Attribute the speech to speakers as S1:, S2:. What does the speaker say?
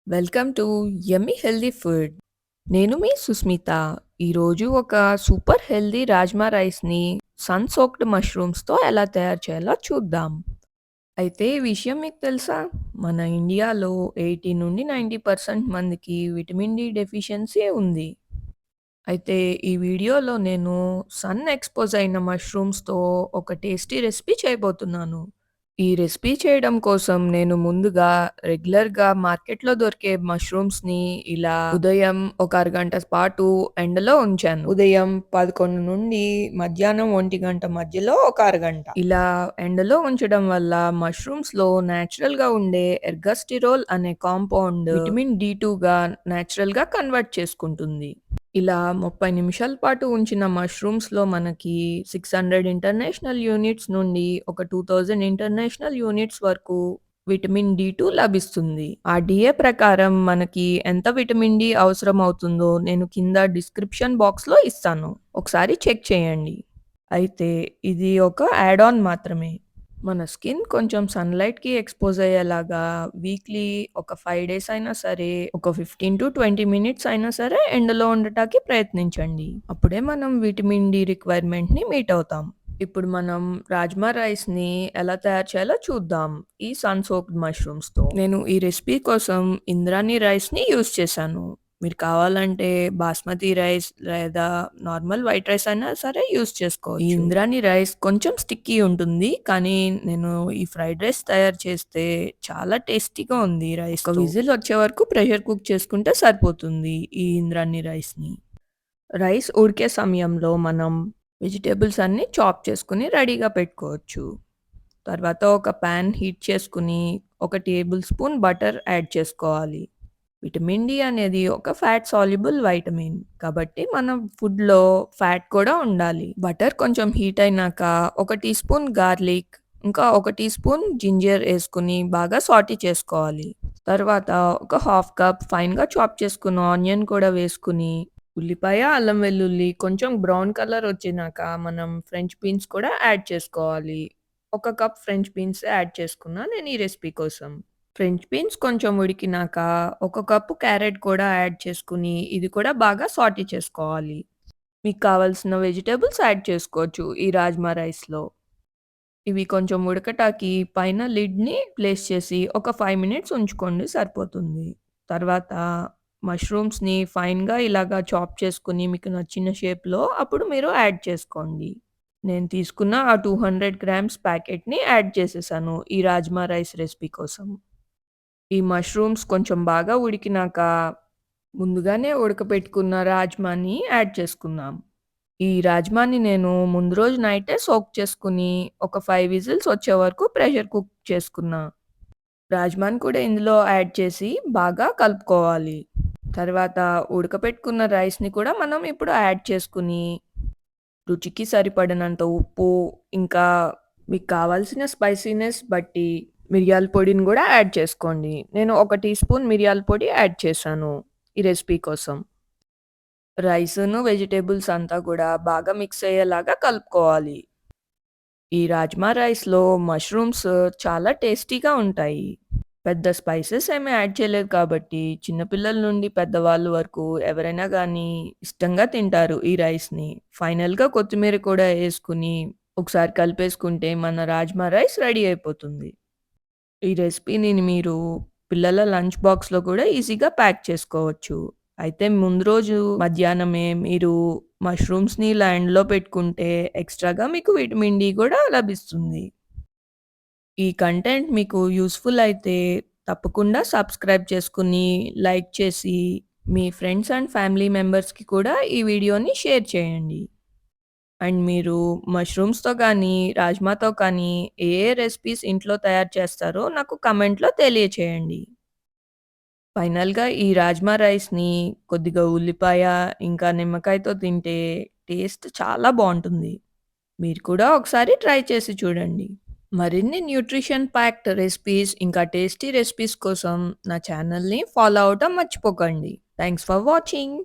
S1: Welcome to yummy healthy food. నేను మీ సుస్మిత. ఈరోజు ఒక సూపర్ హెల్దీ రాజ్మా రైస్‌ని సన్ సోక్డ్ మష్రూమ్స్‌తో ఎలా తయారు చేయాలో చూద్దాం. అయితే ఈ విషయం మీకు తెలుసా? మన ఇండియాలో 80-90% మందికి విటమిన్ డి డెఫిషియన్సీ ఉంది. అయితే ఈ వీడియోలో నేను సన్ ఎక్స్‌పోజ్ అయిన మష్రూమ్స్‌తో ఒక టేస్టీ రెసిపీ చేయబోతున్నాను. ఈ రెసిపీ చేయడం కోసం నేను ముందుగా రెగ్యులర్‌గా మార్కెట్‌లో దొరికే మష్రూమ్స్‌ని ఇలా ఉదయం ఒక అరగంట పాటు ఎండలో ఉంచాను. ఉదయం 11 నుండి మధ్యాహ్నం 1 మధ్యలో ఒక అరగంట. ఇలా ఎండలో ఉంచడం వల్ల మష్రూమ్స్‌లో నేచురల్‌గా ఉండే ఎర్గస్టిరోల్ అనే కాంపౌండ్ విటమిన్ డి2గా నేచురల్‌గా కన్వర్ట్ చేసుకుంటుంది. ఇలా 30 నిమిషాల పాటు ఉంచిన మష్రూమ్స్‌లో మనకి 600 ఇంటర్నేషనల్ యూనిట్స్ నుండి ఒక 2000 ఇంటర్నేషనల్ యూనిట్స్ వరకు విటమిన్ డి2 లభిస్తుంది. ఆ డిఏ ప్రకారం మనకి ఎంత విటమిన్ డి అవసరం అవుతుందో నేను కింద డిస్క్రిప్షన్ బాక్స్‌లో ఇస్తాను. ఒకసారి చెక్ చేయండి. అయితే ఇది ఒక యాడ్ ఆన్ మాత్రమే. మన స్కిన్ కొంచెం సన్‌లైట్‌కి ఎక్స్‌పోజ్ అయ్యేలాగా వీక్లీ ఒక 5 డేస్ అయినా సరే, ఒక 15-20 మినిట్స్ అయినా సరే ఎండలో ఉండటానికి ప్రయత్నించండి. అప్పుడే మనం విటమిన్ డి రిక్వైర్మెంట్‌ని మీట్ అవుతాం. ఇప్పుడు మనం రాజ్మా రైస్‌ని ఎలా తయారు చేయాలో చూద్దాం. ఈ సన్ సోక్డ్ మష్రూమ్స్‌తో. నేను ఈ రెసిపీ కోసం ఇంద్రాని రైస్‌ని యూజ్ చేశాను. మీరు కావాలంటే బాస్మతి రైస్ లేదా నార్మల్ వైట్ రైస్ అయినా సరే యూజ్ చేసుకోవచ్చు. ఈ ఇంద్రాని రైస్ కొంచెం స్టిక్కీ ఉంటుంది. కానీ నేను ఈ ఫ్రైడ్ రైస్ తయారు చేస్తే చాలా టేస్టీగా ఉంది ఈ రైస్. ఒక విజిల్ వచ్చే వరకు ప్రెషర్ కుక్ చేసుకుంటే సరిపోతుంది ఈ ఇంద్రాని రైస్‌ని. రైస్ ఉడికే సమయంలో మనం వెజిటబుల్స్ అన్నీ చాప్ చేసుకొని రెడీగా పెట్టుకోవచ్చు. తర్వాత ఒక పాన్ హీట్ చేసుకొని, ఒక టేబుల్ స్పూన్ బటర్ యాడ్ చేసుకోవాలి. విటమిన్ డి అనేది ఒక ఫ్యాట్ సాల్యుబుల్ వైటమిన్. కాబట్టి మనం ఫుడ్‌లో ఫ్యాట్ కూడా ఉండాలి. బటర్ కొంచెం హీట్ అయినాక ఒక టీ స్పూన్ గార్లిక్, ఇంకా ఒక టీ స్పూన్ జింజర్ ఏసుకొని బాగా సాటే చేసుకోవాలి. తర్వాత ఒక హాఫ్ కప్ ఫైన్‌గా చాప్ చేసుకున్న ఆనియన్ కూడా వేసుకొని, ఉల్లిపాయ, అల్లం వెల్లుల్లి కొంచెం బ్రౌన్ కలర్ వచ్చినాక మనం ఫ్రెంచ్ బీన్స్ కూడా యాడ్ చేసుకోవాలి. ఒక కప్ ఫ్రెంచ్ బీన్స్ యాడ్ చేసుకున్నా నేను ఈ రెసిపీ కోసం. ఫ్రెంచ్ బీన్స్ కొంచెం ఉడికినాక ఒక కప్పు క్యారెట్ కూడా యాడ్ చేసుకొని, ఇది కూడా బాగా సాటే చేసుకోవాలి. మీకు కావాల్సిన వెజిటబుల్స్ యాడ్ చేసుకోవచ్చు ఈ రాజ్మా రైస్‌లో. ఇవి కొంచెం ఉడకటాకి పైన లిడ్‌ని ప్లేస్ చేసి ఒక 5 మినిట్స్ ఉంచుకోండి సరిపోతుంది. తర్వాత మష్రూమ్స్‌ని ఫైన్‌గా ఇలాగా చాప్ చేసుకొని మీకు నచ్చిన షేప్‌లో అప్పుడు మీరు యాడ్ చేసుకోండి. నేను తీసుకున్న ఆ 200 గ్రామ్స్ ప్యాకెట్‌ని యాడ్ చేసేసాను ఈ రాజ్మా రైస్ రెసిపీ కోసం. ఈ మష్రూమ్స్ కొంచెం బాగా ఉడికినాక ముందుగానే ఉడకపెట్టుకున్న రాజ్మాని యాడ్ చేసుకుందాం. ఈ రాజ్మాని నేను ముందు రోజు నైటే సోక్ చేసుకొని, ఒక 5 విజిల్స్ వచ్చే వరకు ప్రెషర్ కుక్ చేసుకున్నా. రాజ్మాని కూడా ఇందులో యాడ్ చేసి బాగా కలుపుకోవాలి. తర్వాత ఉడకపెట్టుకున్న రైస్‌ని కూడా మనం ఇప్పుడు యాడ్ చేసుకొని, రుచికి సరిపడినంత ఉప్పు, ఇంకా మీకు కావాల్సిన స్పైసీనెస్ బట్టి మిరియాల పొడిని గూడా యాడ్ చేసుకోండి. నేను ఒక టీ స్పూన్ మిరియాల పొడి యాడ్ చేశాను ఈ రెసిపీ కోసం. రైసును, వెజిటబుల్స్ అంతా గూడా బాగా మిక్స్ అయ్యేలాగా కలుపుకోవాలి. ఈ రాజ్మా రైస్‌లో మష్రూమ్స్ చాలా టేస్టీగా ఉంటాయి. పెద్ద స్పైసెస్ ఏమి యాడ్ చేయలేదు కాబట్టి, చిన్న పిల్లల నుండి పెద్దవాళ్ళు వరకు ఎవరైనా గానీ ఇష్టంగా తింటారు ఈ రైస్‌ని. ఫైనల్‌గా కొత్తిమీర కూడా యేసుకొని, ఒకసారి కలిపేసుకుంటే మన రాజ్మా రైస్ రెడీ అయిపోతుంది. ఈ రెసిపీని మీరు పిల్లల లంచ్ బాక్స్‌లో కూడా ఈజీగా ప్యాక్ చేసుకోవచ్చు. అయితే ముందు రోజు మధ్యాహ్నమే మీరు మష్రూమ్స్‌ని ఇలా ఎండలో పెట్టుకుంటే ఎక్స్‌ట్రాగా మీకు విటమిన్ డి కూడా లభిస్తుంది. ఈ కంటెంట్ మీకు యూజ్‌ఫుల్ అయితే తప్పకుండా సబ్స్క్రైబ్ చేసుకొని, లైక్ చేసి, మీ ఫ్రెండ్స్ అండ్ ఫ్యామిలీ మెంబర్స్‌కి కూడా ఈ వీడియోని షేర్ చేయండి. అండ్ మీరు మష్రూమ్స్‌తో కానీ, రాజ్మాతో కానీ ఏ ఏ రెసిపీస్ ఇంట్లో తయారు చేస్తారో నాకు కమెంట్‌లో తెలియచేయండి. ఫైనల్‌గా ఈ రాజ్మా రైస్‌ని కొద్దిగా ఉల్లిపాయ, ఇంకా నిమ్మకాయతో తింటే టేస్ట్ చాలా బావుంటుంది. మీరు కూడా ఒకసారి ట్రై చేసి చూడండి. మరిన్ని న్యూట్రిషన్ ప్యాక్డ్ రెసిపీస్, ఇంకా టేస్టీ రెసిపీస్ కోసం నా ఛానల్‌ని ఫాలో అవ్వటం మర్చిపోకండి. Thanks for watching.